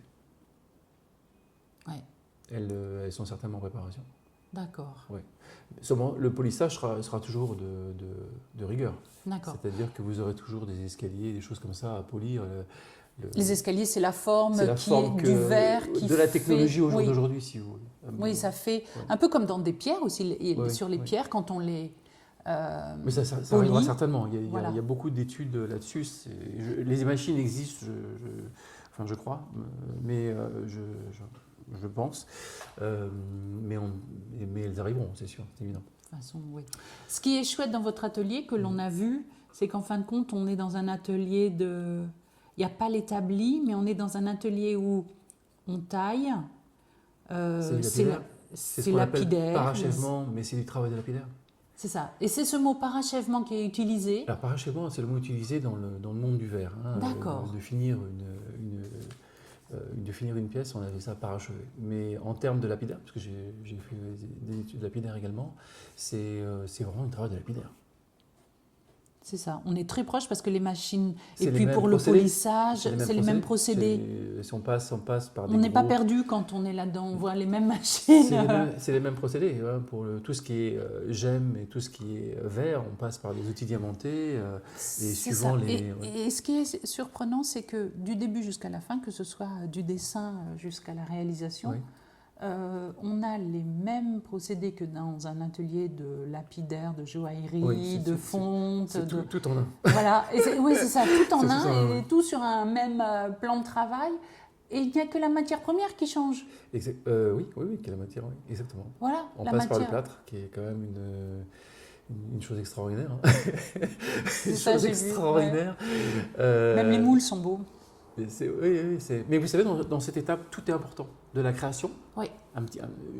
Ouais. Elles sont certainement en préparation. D'accord. Ouais. Seulement, le polissage sera toujours de rigueur. D'accord. C'est-à-dire que vous aurez toujours des escaliers, des choses comme ça à polir. Les escaliers, c'est la forme du verre qui de la technologie au jour d'aujourd'hui, si vous voulez. Oui, ça fait un peu comme dans des pierres aussi. Sur les pierres, quand on les... mais ça arrivera certainement. Il y a beaucoup d'études là-dessus. Les machines existent, je crois, mais je pense. Mais elles arriveront, c'est sûr, c'est évident. De toute façon, oui. Ce qui est chouette dans votre atelier, que l'on a vu, c'est qu'en fin de compte, on est dans un atelier de... Il n'y a pas l'établi, mais on est dans un atelier où on taille. C'est lapidaire. Parachèvement, mais c'est du travail de lapidaire. C'est ça. Et c'est ce mot parachèvement qui est utilisé. Alors, parachèvement, c'est le mot utilisé dans le monde du verre. Hein, d'accord. De finir de finir une pièce, on avait ça parachevé. Mais en termes de lapidaire, parce que j'ai fait des études lapidaires également, c'est vraiment un travail de lapidaire. C'est ça, on est très proche parce que les machines, C'est et les puis mêmes pour le procédés. polissage, c'est les mêmes procédés. Si on passe par des On n'est pas gros- perdu quand on est là-dedans, on voit les mêmes machines. C'est les mêmes procédés. Hein. Pour tout ce qui est gemme et tout ce qui est verre, on passe par des outils diamantés. Et C'est suivant ça. les. Et ce qui est surprenant, c'est que du début jusqu'à la fin, que ce soit du dessin jusqu'à la réalisation, Oui. on a les mêmes procédés que dans un atelier de lapidaire, de joaillerie, Oui, de fonte. C'est de... tout en un. Voilà, oui, c'est ça, tout en C'est un, tout en un, et tout sur un même plan de travail. Et il n'y a que la matière première qui change. Oui, qui est la matière, oui, exactement. Voilà, On la passe par le matière. plâtre, qui est quand même une chose extraordinaire. Hein. Une ça, chose j'ai vu, extraordinaire. Même les moules sont beaux. Mais vous savez, dans cette étape, tout est important. De la création, Oui.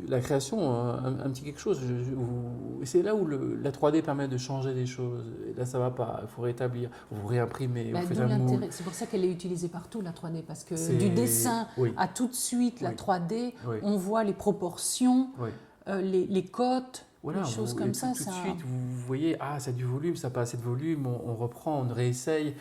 la création, un petit quelque chose. C'est là où la 3D permet de changer des choses. Et là, ça va pas. Il faut rétablir, vous réimprimez, vous faites D'où un moule. l'intérêt. C'est pour ça qu'elle est utilisée partout, la 3D, parce que C'est- du dessin oui. à tout de suite la Oui. 3D, Oui. on voit les proportions, Oui. les cotes, Voilà, des choses et comme tout, ça. tout ça... de suite, vous voyez, ça a du volume, ça n'a pas assez de volume, on reprend, on réessaye.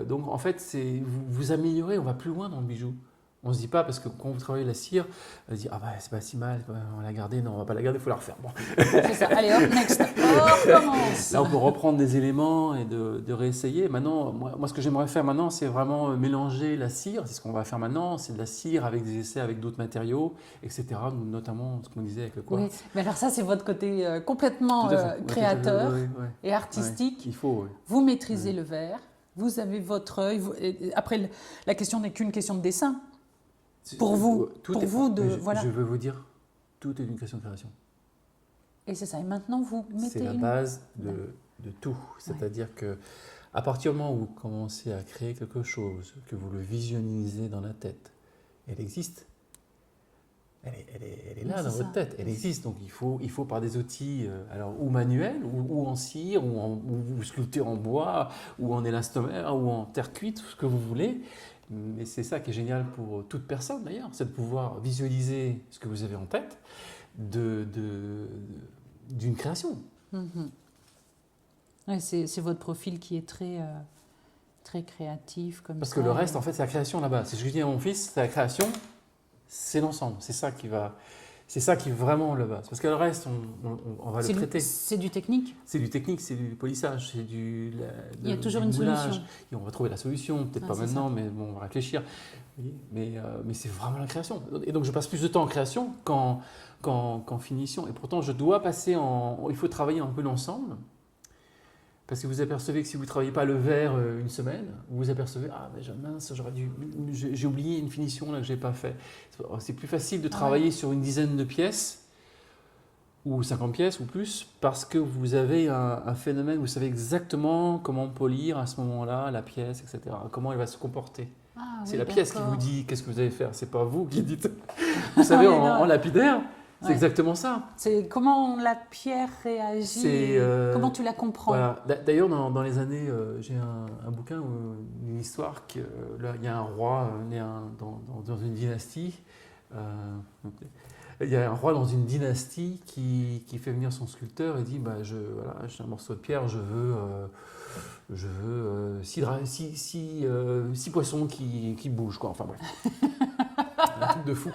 Donc en fait, vous améliorez, on va plus loin dans le bijou. On ne se dit pas, parce que quand vous travaillez la cire, on se dit, c'est pas si mal, on va la garder, non, on va pas la garder, il faut la refaire. Bon. C'est ça. Allez, hop, next. On recommence. Là, on peut reprendre des éléments et de réessayer. Maintenant, moi, ce que j'aimerais faire maintenant, c'est vraiment mélanger la cire. C'est ce qu'on va faire maintenant. C'est de la cire avec des essais avec d'autres matériaux, etc. Notamment ce qu'on disait avec le quartz. Oui, mais alors ça, c'est votre côté complètement Tout à fait. Ouais, créateur ouais. et artistique. Il faut, oui. Vous maîtrisez le verre, vous avez votre œil. Et après, la question n'est qu'une question de dessin. Pour vous, voilà. Je veux vous dire, tout est une question de création. Et c'est ça. Et maintenant, vous mettez C'est la base de tout. C'est-à-dire que à partir du moment où vous commencez à créer quelque chose, que vous le visualisez dans la tête, elle existe. Elle est là dans votre tête. Elle existe. Donc il faut par des outils, alors ou manuels, ou en cire, ou sculptés en bois, ou en élastomère, ou en terre cuite, tout ce que vous voulez. Mais c'est ça qui est génial pour toute personne d'ailleurs, c'est de pouvoir visualiser ce que vous avez en tête d'une création. Mhm. Ouais, c'est votre profil qui est très, très créatif. Parce que le reste, en fait, c'est la création là-bas. C'est ce que je dis à mon fils, c'est la création, c'est l'ensemble. C'est ça qui est vraiment le base. Parce que le reste, on va le traiter. C'est du technique. C'est du technique, c'est du polissage, c'est Il y a toujours une solution. Et on va trouver la solution, peut-être pas maintenant, mais bon, on va réfléchir. Mais c'est vraiment la création. Et donc je passe plus de temps en création qu'en finition. Et pourtant, je dois passer il faut travailler un peu l'ensemble. Parce que vous apercevez que si vous ne travaillez pas le verre une semaine, vous vous apercevez, mince, j'ai oublié une finition là que je n'ai pas fait. C'est plus facile de travailler sur une dizaine de pièces ou 50 pièces ou plus, parce que vous avez un phénomène, vous savez exactement comment polir à ce moment-là la pièce, etc. Comment elle va se comporter. C'est la pièce qui vous dit qu'est-ce que vous allez faire, c'est pas vous qui dites. Vous savez, en lapidaire, c'est exactement ça. C'est comment la pierre réagit, comment tu la comprends. Voilà. D'ailleurs, dans les années, j'ai un bouquin, une histoire, là, il y a un roi né dans une dynastie. Il y a un roi dans une dynastie qui fait venir son sculpteur et dit j'ai un morceau de pierre, je veux 6 poissons qui bougent, quoi. Enfin bref, un truc de fou.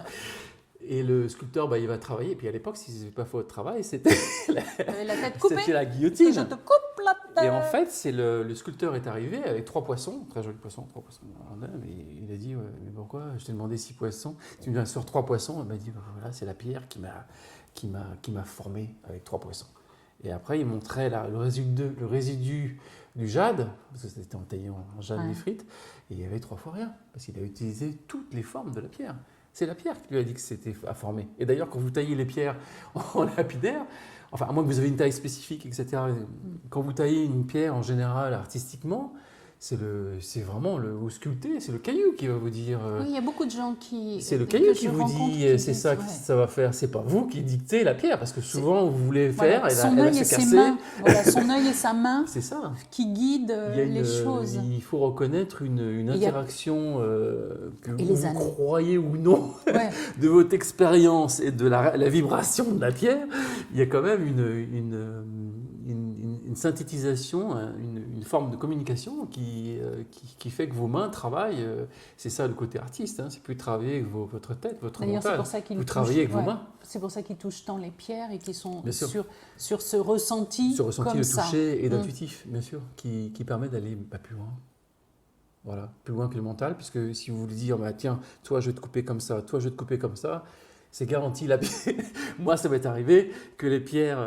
Et le sculpteur, il va travailler. Et puis à l'époque, si ce n'était pas fait votre travail, c'était la tête coupée. C'était la guillotine. Je te coupe la tête. Et en fait, le sculpteur est arrivé avec 3 poissons, très jolis poissons, 3 poissons. Et il a dit, mais pourquoi je t'ai demandé 6 poissons, tu me viens sur 3 poissons. Il m'a dit, voilà, c'est la pierre qui m'a formé avec 3 poissons. Et après, il montrait le résidu du jade, parce que c'était entaillé en jade néphrite, et il y avait 3 fois rien, parce qu'il a utilisé toutes les formes de la pierre. C'est la pierre qui lui a dit que c'était à former. Et d'ailleurs, quand vous taillez les pierres en lapidaire, à moins que vous avez une taille spécifique, etc., quand vous taillez une pierre en général artistiquement, c'est vraiment vous sculptez, c'est le caillou qui va vous dire. Oui, il y a beaucoup de gens qui. C'est le caillou que qui je vous rencontre dit qui c'est disent, ça que ouais. ça va faire. C'est pas vous qui dictez la pierre parce que souvent vous voulez Voilà, faire, son elle va œil et se ses casser. mains. Voilà, son œil et sa main C'est ça. qui guident Il y a les choses. il faut reconnaître une il y a- interaction que Et les vous années. croyez ou non Ouais. de votre expérience et de la vibration de la pierre. Il y a quand même une synthétisation, une forme de communication qui fait que vos mains travaillent. C'est ça le côté artiste, hein, c'est plus de travailler avec votre tête, votre D'ailleurs, c'est mental. pour ça qu'ils Vous touchent- travaillez avec vos ouais. mains. C'est pour ça qu'ils touchent tant les pierres et qu'ils sont Bien sûr. sur ce ressenti, Ce ressenti comme de ça. toucher et Mm. d'intuitif, bien sûr, qui permet d'aller plus loin. Voilà, plus loin que le mental, puisque si vous voulez dire, bah, tiens, toi je vais te couper comme ça, toi je vais te couper comme ça, c'est garanti. Moi, ça m'est arrivé que les pierres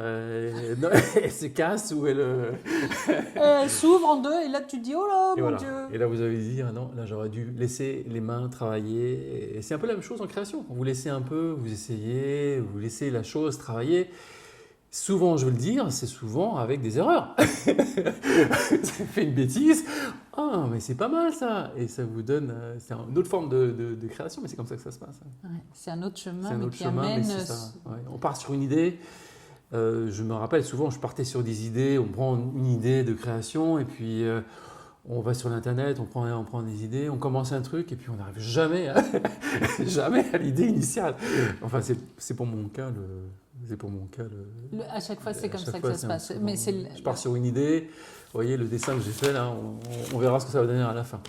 non, elles se cassent ou Elle s'ouvre en deux et là tu dis oh là et mon voilà. Dieu. Et là, vous avez dit, ah non, là j'aurais dû laisser les mains travailler. Et c'est un peu la même chose en création. Vous laissez un peu, vous essayez, vous laissez la chose travailler. Souvent, je veux le dire, c'est souvent avec des erreurs. Ça fait une bêtise. Ah, mais c'est pas mal ça. Et ça vous donne. C'est une autre forme de création, mais c'est comme ça que ça se passe. Ouais, c'est un autre chemin, C'est un mais autre qui chemin, mais amène. c'est ça. Ouais. On part sur une idée. Je me rappelle souvent, je partais sur des idées. On prend une idée de création et puis on va sur l'internet, on prend des idées, on commence un truc et puis on n'arrive jamais, jamais à l'idée initiale. Enfin, c'est pour mon cas À chaque fois, c'est à comme chaque ça que fois, ça se passe. c'est Mais c'est je pars sur une idée. Vous voyez, le dessin que j'ai fait là, on verra ce que ça va donner à la fin.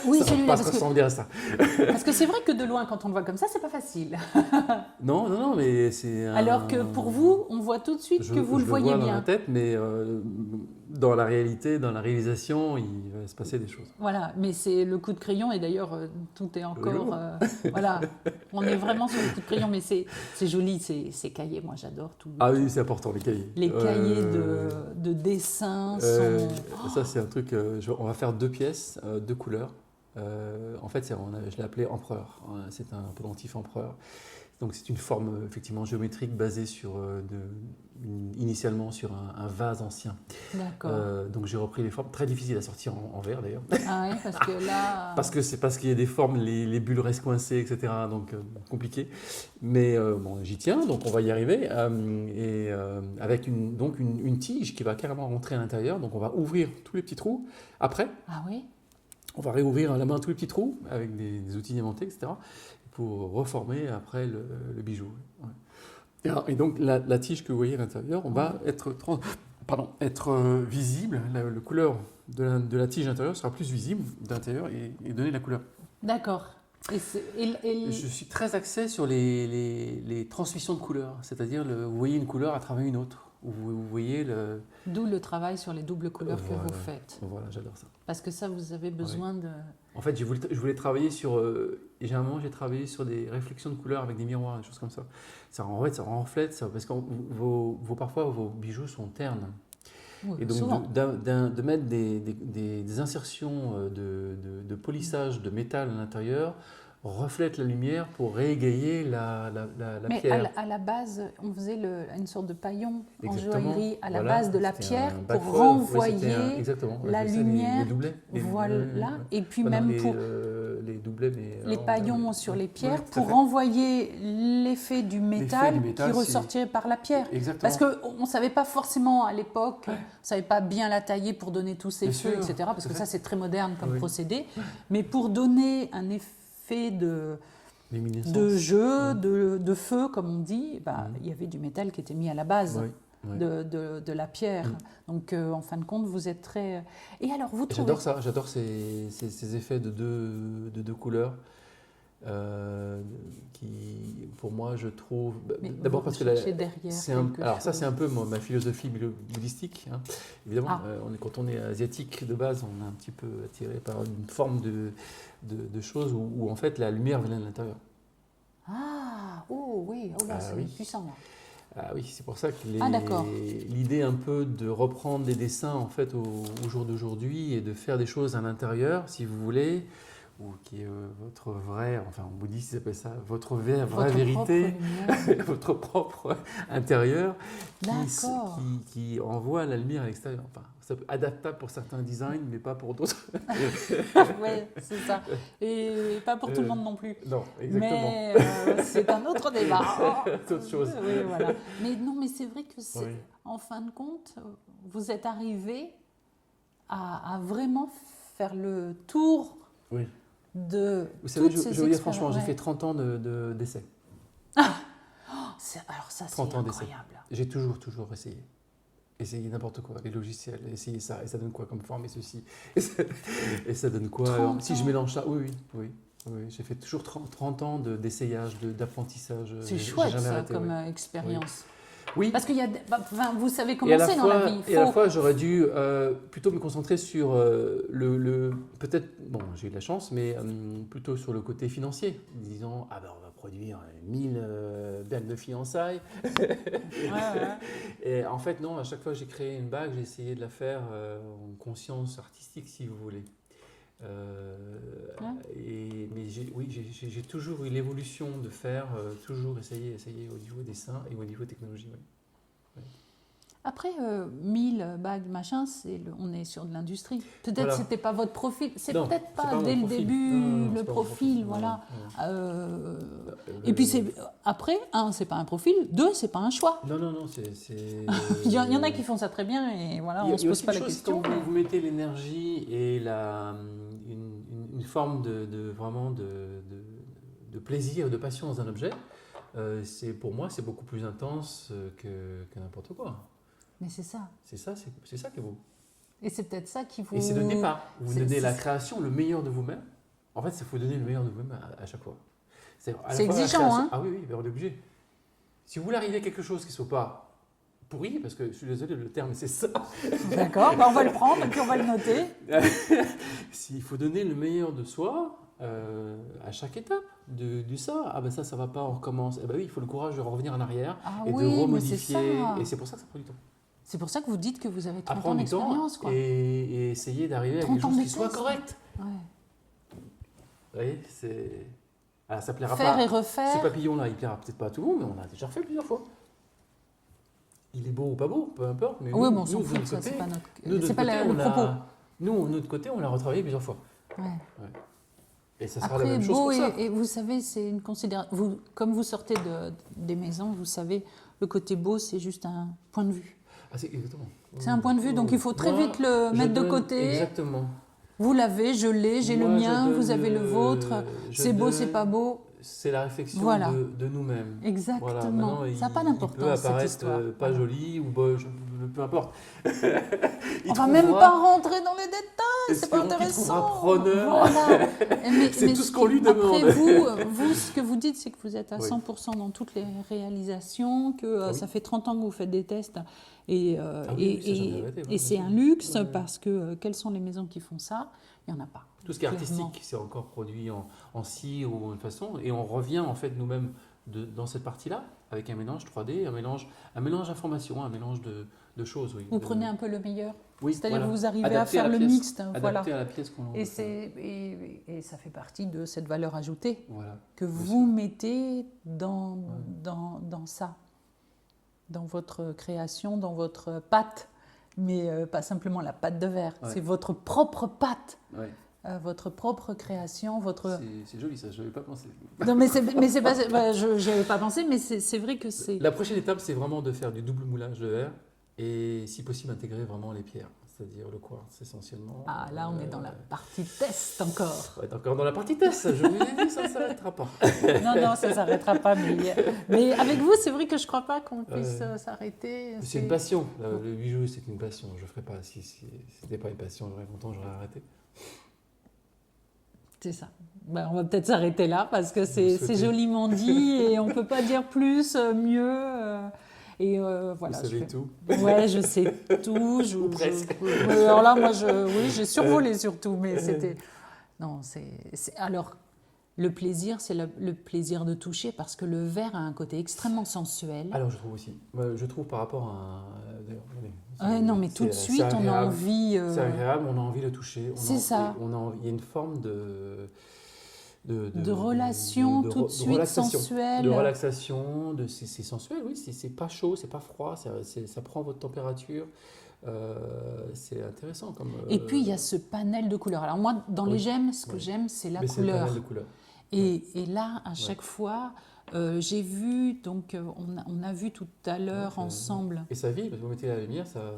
oui, Ça va celui-là, pas se ressembler à ça. parce que c'est vrai que de loin, quand on le voit comme ça, c'est pas facile. Non, mais c'est. Alors que pour vous, on voit tout de suite que vous le voyez vois dans bien. la tête, mais dans la réalité, dans la réalisation, il va se passer des choses. Voilà, mais c'est le coup de crayon et d'ailleurs tout est encore. Voilà, on est vraiment sur le coup de crayon, mais c'est joli, ces cahiers. Moi, j'adore tout. Ah oui, c'est important les cahiers. Les cahiers de dessin sont. Ça, c'est un truc. On va faire 2 pièces, 2 couleurs. En fait, je l'ai appelé empereur. C'est un pendentif empereur. Donc, c'est une forme effectivement géométrique basée initialement sur un vase ancien. D'accord. Donc, j'ai repris les formes très difficiles à sortir en verre d'ailleurs. Ah oui, parce que là. Parce qu'il y a des formes, les bulles restent coincées, etc. Donc, compliqué. Mais bon, j'y tiens, donc on va y arriver. Avec une tige qui va carrément rentrer à l'intérieur. Donc, on va ouvrir tous les petits trous. Après, Ah oui. on va réouvrir à la main tous les petits trous avec des outils diamantés, etc. pour reformer après le bijou. Ouais. Et donc, la tige que vous voyez à l'intérieur, on va être visible. La couleur de la tige intérieure sera plus visible d'intérieur et donner la couleur. D'accord. Je suis très axé sur les transmissions de couleurs, c'est-à-dire vous voyez une couleur à travers une autre. Vous voyez D'où le travail sur les doubles couleurs que vous faites. Voilà, j'adore ça. Parce que ça, vous avez besoin de... En fait, je voulais travailler sur... généralement, j'ai travaillé sur des réflexions de couleurs avec des miroirs, des choses comme ça. Ça reflète, parce que parfois, vos bijoux sont ternes. Oui, et donc, souvent. de mettre des insertions de polissage de métal à l'intérieur reflète la lumière pour réégayer la Mais pierre. à la base, on faisait une sorte de paillon Exactement. en joaillerie à la Voilà, base de la c'était pierre un pour backfold. renvoyer Exactement. On la appelait ça lumière. les doublets. Voilà. Et puis Voilà, même pour les doublets, mais les paillons sur les pierres, tout à pour fait. renvoyer l'effet du métal qui c'est- ressortirait par la pierre. Exactement. Parce qu'on ne savait pas forcément à l'époque, on ne savait pas bien la tailler pour donner tous ces Bien feux, sûr, etc. Parce tout que à ça, fait. c'est très moderne comme Oui. procédé. Mais pour donner un effet de jeu, de feu, comme on dit, il y avait du métal qui était mis à la base de la pierre. Donc, en fin de compte, vous êtes très... Et alors, vous trouvez... J'adore ça, j'adore ces effets de deux couleurs. Qui, pour moi, je trouve... D'abord parce que c'est un peu ma philosophie bouddhistique. Hein. Évidemment, quand on est asiatique de base, on est un petit peu attiré par une forme de choses où en fait la lumière vient de l'intérieur. Ah, oh oui, oh là, c'est puissant. Ah oui, c'est pour ça que d'accord. l'idée un peu de reprendre des dessins en fait au jour d'aujourd'hui et de faire des choses à l'intérieur, si vous voulez, ou qui est votre vrai, enfin en bouddhiste ils appellent ça votre vraie Votre vérité, propre lumière. votre propre intérieur, D'accord. qui envoie la lumière à l'extérieur. Enfin, ça peut être adaptable pour certains designs, mais pas pour d'autres. Ouais, c'est ça. Et pas pour tout le monde non plus. Non, exactement. Mais c'est un autre débat. C'est autre chose. Oui, voilà. Mais non, mais c'est vrai que Oui. en fin de compte, vous êtes arrivé à vraiment faire le tour Oui. de Vous savez, toutes ces je vais vous dire franchement, j'ai expériences. fait 30 ans d'essais. Alors ça, c'est 30 ans d'essais. incroyable. J'ai toujours essayé. Essayer n'importe quoi, les logiciels, essayer ça, et ça donne quoi comme forme et ceci. Et ça donne quoi 30 si je ans. mélange ça. Oui. J'ai fait toujours 30 ans d'essayage, d'apprentissage. C'est J'ai chouette jamais ça arrêté, comme oui. expérience. Oui. Parce qu'il y a, enfin, vous savez Et comment à la c'est dans fois, la vie. et à la fois, j'aurais dû plutôt me concentrer sur peut-être, bon, j'ai eu de la chance, mais plutôt sur le côté financier, disant, ah ben on va produire 1000 bagues de fiançailles. Ouais. Et en fait, non, à chaque fois que j'ai créé une bague, j'ai essayé de la faire en conscience artistique, si vous voulez. Mais j'ai toujours eu l'évolution de faire, toujours essayer au niveau dessin et au niveau technologie. Oui. Après 1000 bagues, machin, on est sur de l'industrie. Peut-être Voilà. que ce n'était pas votre profil. C'est Non, peut-être c'est pas pas mon dès le profil. début Non, le c'est pas mon profil, profil. voilà. Non. Et puis après, un, c'est pas un profil, deux, c'est pas un choix. Non, c'est... Il y en a qui font ça très bien et voilà, on se pose pas la question. Quand vous mettez l'énergie et une forme vraiment de plaisir, de passion dans un objet, pour moi, c'est beaucoup plus intense que n'importe quoi. Mais c'est ça. C'est ça qui est beau. Et c'est peut-être ça qui vous... Et c'est le départ. Vous donnez la c'est- création, le meilleur de vous-même. En fait, il faut donner le meilleur de vous-même à chaque fois. À la C'est fois la exigeant, création- hein. Ah oui, on est obligé. Si vous voulez arriver à quelque chose qui ne soit pas pourri, parce que je suis désolé, le terme c'est ça, D'accord, on va le prendre et puis on va le noter. il faut donner le meilleur de soi à chaque étape du ça. Ah ben ça va pas, on recommence. Eh ben oui, il faut le courage de revenir en arrière Ah et oui, de mais c'est remodifier. ça. Et c'est pour ça que ça prend du temps. C'est pour ça que vous dites que vous avez 30 ans Apprendre du temps d'expérience, quoi. et essayer d'arriver à 30 quelque ans chose de qui soit test. correct. Ouais. Vous voyez, c'est... Alors, ça plaira Faire pas. et refaire. Ce papillon-là, il plaira peut-être pas à tout le monde, mais on l'a déjà refait plusieurs fois. Il est beau ou pas beau, peu importe. Mais Oui, nous, bon, on s'en nous, de fout, notre ça, côté, c'est pas nous, de notre... notre C'est pas côté, le on l'a- propos. Nous, de notre côté, on l'a retravaillé plusieurs fois. Ouais. Et ça sera Après, la même chose beau, pour ça. et vous savez, c'est une considération. Comme vous sortez des maisons, vous savez, le côté beau, c'est juste un point de vue. Ah, c'est exactement. C'est un point de vue, donc il faut très Moi, vite le je mettre de donne- côté. Exactement. Vous l'avez, je l'ai, j'ai le Moi, je mien, donne vous avez le vôtre. je C'est beau, donne- c'est pas beau. C'est la réflexion Voilà. de nous-mêmes. Exactement. Voilà, maintenant, Ça n'a pas il d'importance, peut cette apparaître histoire. pas Voilà. joli ou peu importe. On va même pas rentrer dans les détails, c'est pas Espérons qu'il intéressant. trouvera preneur. Voilà. C'est tout ce qu'on lui demande. Après, vous, ce que vous dites, c'est que vous êtes à Oui. 100% dans toutes les réalisations, que Ah oui. ça fait 30 ans que vous faites des tests. Et, oui, ça, j'en ai arrêté, et bien c'est sûr. un luxe Ouais. parce que quelles sont les maisons qui font ça? Il n'y en a pas. Tout ce qui est Clairement. artistique, c'est encore produit en cire ou en façon. Et on revient en fait nous-mêmes dans cette partie-là, avec un mélange 3D, un mélange d'informations, un mélange de choses. Oui. Vous prenez un peu le meilleur. Oui, C'est-à-dire voilà. que vous arrivez Adapté à faire la le pièce. mixte. Adapté Voilà. à la pièce qu'on Et ça fait partie de cette valeur ajoutée Voilà. que Bien vous sûr. mettez dans ça, dans votre création, dans votre pâte, mais pas simplement la pâte de verre, Ouais. c'est votre propre pâte, Ouais. votre propre création, votre... C'est joli ça, je n'avais pas pensé. Non, mais c'est pas... je n'avais pas pensé, mais c'est vrai que c'est... La prochaine étape, c'est vraiment de faire du double moulage de verre et si possible intégrer vraiment les pierres, c'est-à-dire le quartz essentiellement. Ah, là, on est dans la partie test encore. On est encore dans la partie test, je vous ai dit, ça ne s'arrêtera pas. Non, ça ne s'arrêtera pas, mais avec vous, c'est vrai que je ne crois pas qu'on puisse s'arrêter. C'est une passion, le bijou c'est une passion, je ne ferais pas, si c'était pas une passion, j'aurais longtemps, j'aurais arrêté. C'est ça. Ben, on va peut-être s'arrêter là parce que c'est souhaitez. joliment dit et on ne peut pas dire plus, mieux. Et voilà. Vous savez tout. Ouais, je sais tout. Ou presque. Alors là, moi, oui, j'ai survolé surtout, mais c'était. Non, alors, Le plaisir, c'est le plaisir de toucher parce que le verre a un côté extrêmement sensuel. Alors je trouve aussi. Moi, je trouve par rapport à... D'ailleurs, Non, mais tout de suite, on a envie... C'est agréable, on a envie de toucher. C'est ça. Il y a une forme de relation tout de suite sensuelle. De relaxation, c'est sensuel, oui. C'est pas chaud, c'est pas froid, ça prend votre température. C'est intéressant. Et puis, il y a ce panel de couleurs. Alors moi, dans les gemmes, ce que j'aime, c'est la couleur. C'est le panel de couleurs. Et là, à chaque fois, j'ai vu, donc on a vu tout à l'heure ensemble. Et ça vibre, parce que vous mettez la lumière, ça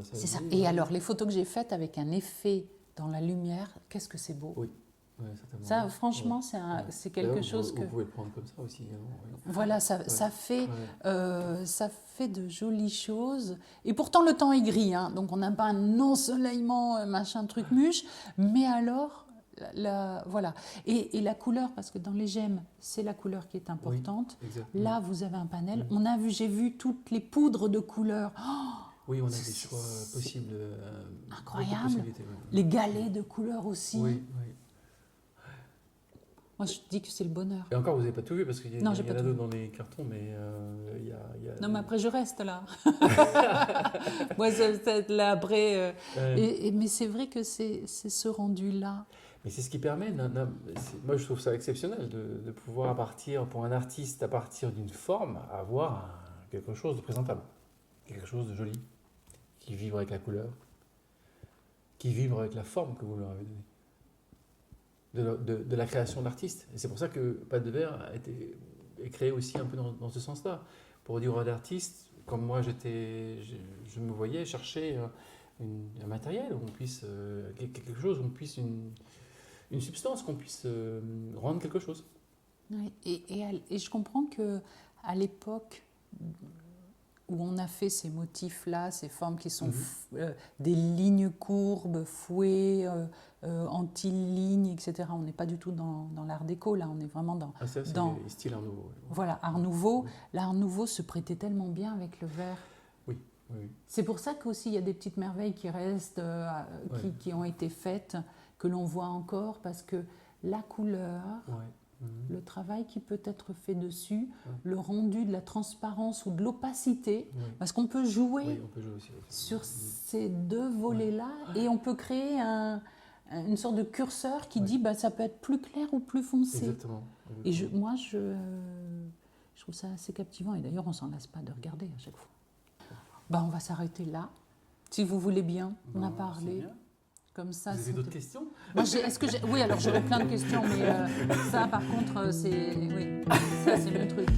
c'est ça. Et alors, les photos que j'ai faites avec un effet dans la lumière, qu'est-ce que c'est beau. Oui. Ça, franchement, c'est quelque chose que... Vous pouvez le prendre comme ça aussi. Voilà, ça fait de jolies choses. Et pourtant, le temps est gris, hein, donc on n'a pas un ensoleillement, machin, truc, muche. Mais alors, voilà. Et la couleur, parce que dans les gemmes, c'est la couleur qui est importante. Oui, là, vous avez un panel. J'ai vu toutes les poudres de couleurs. Oui, on a des choix possibles. Incroyable. Les galets de couleurs aussi. Oui. Moi, je dis que c'est le bonheur. Et encore, vous n'avez pas tout vu parce qu'il y en a d'autres dans les cartons, mais il y a... Non, mais après, je reste là. Moi, c'est là, après... mais c'est vrai que c'est ce rendu-là. Mais c'est ce qui permet... moi, je trouve ça exceptionnel de pouvoir, pour un artiste, à partir d'une forme, avoir quelque chose de présentable. Quelque chose de joli, qui vibre avec la couleur, qui vibre avec la forme que vous leur avez donnée. De la création d'artistes. Et c'est pour ça que Pâte de Verre est créé aussi un peu dans ce sens-là. Pour dire à l'artiste, comme moi je me voyais chercher un matériel, où on puisse, quelque chose, où on puisse une substance, qu'on puisse rendre quelque chose. Oui, et je comprends qu'à l'époque où on a fait ces motifs-là, ces formes qui sont des lignes courbes, fouets, anti-lignes, etc. On n'est pas du tout dans l'art déco, là, on est vraiment dans... c'est style Art Nouveau. Voilà, Art Nouveau. Oui. L'Art Nouveau se prêtait tellement bien avec le verre. Oui. C'est pour ça qu'aussi il y a des petites merveilles qui restent, qui ont été faites, que l'on voit encore, parce que la couleur... Le travail qui peut être fait dessus, le rendu de la transparence ou de l'opacité, parce qu'on peut jouer, aussi, sur ces deux volets-là et on peut créer une sorte de curseur qui dit ça peut être plus clair ou plus foncé. Exactement. Et moi, je trouve ça assez captivant et d'ailleurs, on ne s'en lasse pas de regarder à chaque fois. On va s'arrêter là. Si vous voulez bien, on a parlé. Comme ça, vous avez d'autres questions? Oui, alors j'aurais plein de questions, mais ça, par contre, c'est mon truc.